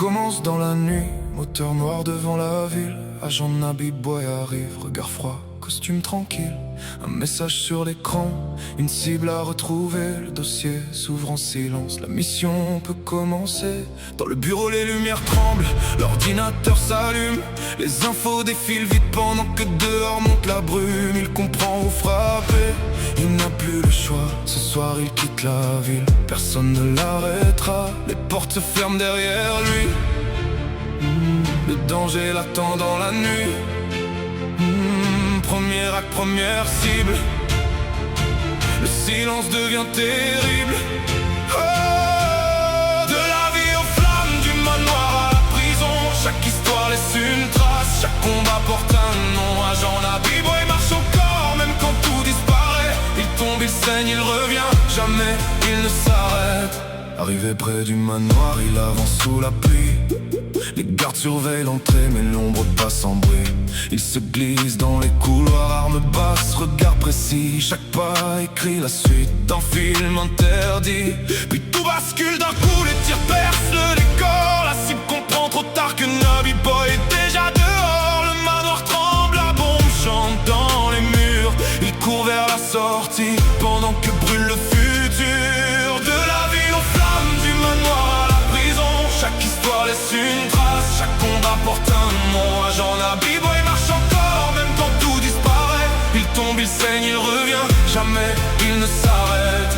commence dans la nuit, moteur noir devant la ville. Agent Nabi Boy arrive, regard froid, costume tranquille. Un message sur l'écran, une cible à retrouver. Le dossier s'ouvre en silence, la mission peut commencer. Dans le bureau les lumières tremblent, l'ordinateur s'allume. Les infos défilent vite pendant que dehors monte la brume. Il comprend où frapper, il n'a plus le choix. Ce soir il quitte la ville, personne ne l'arrêtera. Les portes se ferment derrière lui. Le danger l'attend dans la nuit. Premier acte, première cible. Le silence devient terrible. Oh, de la vie aux flammes, du manoir à la prison. Chaque histoire laisse une trace, chaque combat porte un nom. Agent Nabi Boy marche encore, même quand tout disparaît. Il tombe, il saigne, il revient, jamais il ne s'arrête. Arrivé près du manoir, il avance sous la pluie. Les gardes surveillent l'entrée, mais l'ombre passe en bruit. Il se glisse dans les couloirs, arme basse, regard précis. Chaque pas écrit la suite d'un film interdit. Puis tout bascule d'un coup, les tirs percent le décor. La cible comprend trop tard que Nabi Boy est déjà dehors. Le manoir tremble, la bombe chante dans les murs. Il court vers la sortie, pendant que brûle le futur. De la vie aux flammes, du manoir à la prison. Chaque histoire laisse une trace, chaque combat porte un nom. Agent Nabi Boy marche encore, même quand tout disparaît. Il tombe, il saigne, il revient, jamais il ne s'arrête.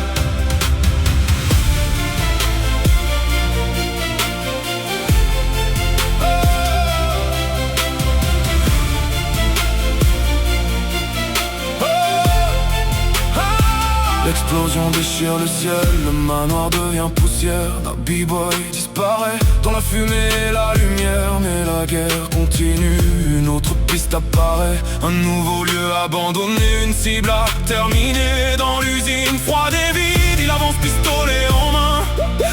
L'explosion déchire le ciel, le manoir devient poussière. Nabi Boy disparaît dans la fumée et la lumière. Mais la guerre continue, une autre piste apparaît. Un nouveau lieu abandonné, une cible à terminer. Dans l'usine froide et vide, il avance pistolet en main.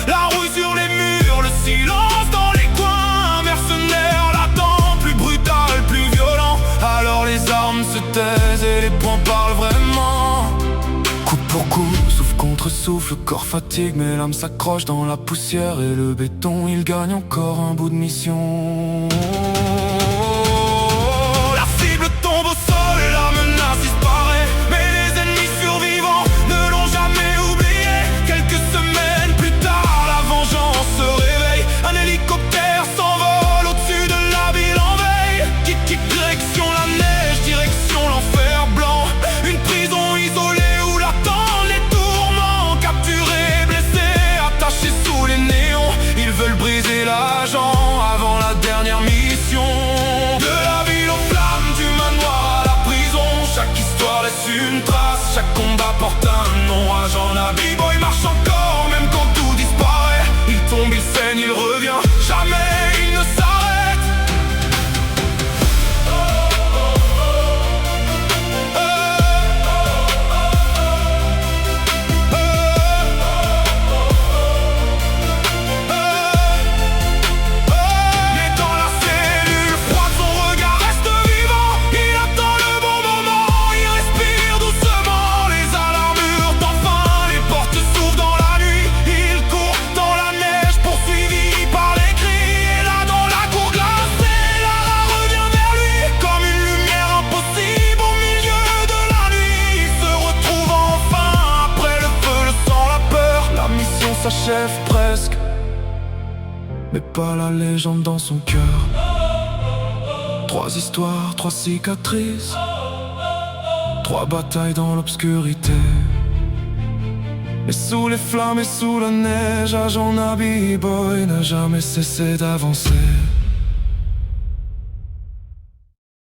La rouille sur les murs, le silence dans les coins. Un mercenaire l'attend, plus brutal, plus violent. Alors les armes se taisent et les poings parlent vraiment. Coup pour coup, souffle contre souffle, le corps fatigue, mais l'âme s'accroche dans la poussière et le béton. Il gagne encore un bout de mission. La cible tombe au sol, la menace disparaît, mais les ennemis survivants ne l'ont jamais oublié. Quelques semaines plus tard, la vengeance se réveille. Un hélicoptère s'envole au-dessus de la ville en veille. Kick, direction la neige, direction l'enfer blanc. Une prison isolée sous les néons, ils veulent briser l'agent avant la dernière mission. De la ville aux flammes, du manoir à la prison. Chaque histoire laisse une trace, chaque combat porte un nom. Agent Nabi Boy marche encore, même quand tout disparaît. Il tombe, il saigne, il revient, jamais il ne s'arrête. S'achève presque, mais pas la légende dans son cœur. 3 histoires, 3 cicatrices, 3 batailles dans l'obscurité. Mais sous les flammes et sous la neige, Agent Nabi Boy n'a jamais cessé d'avancer.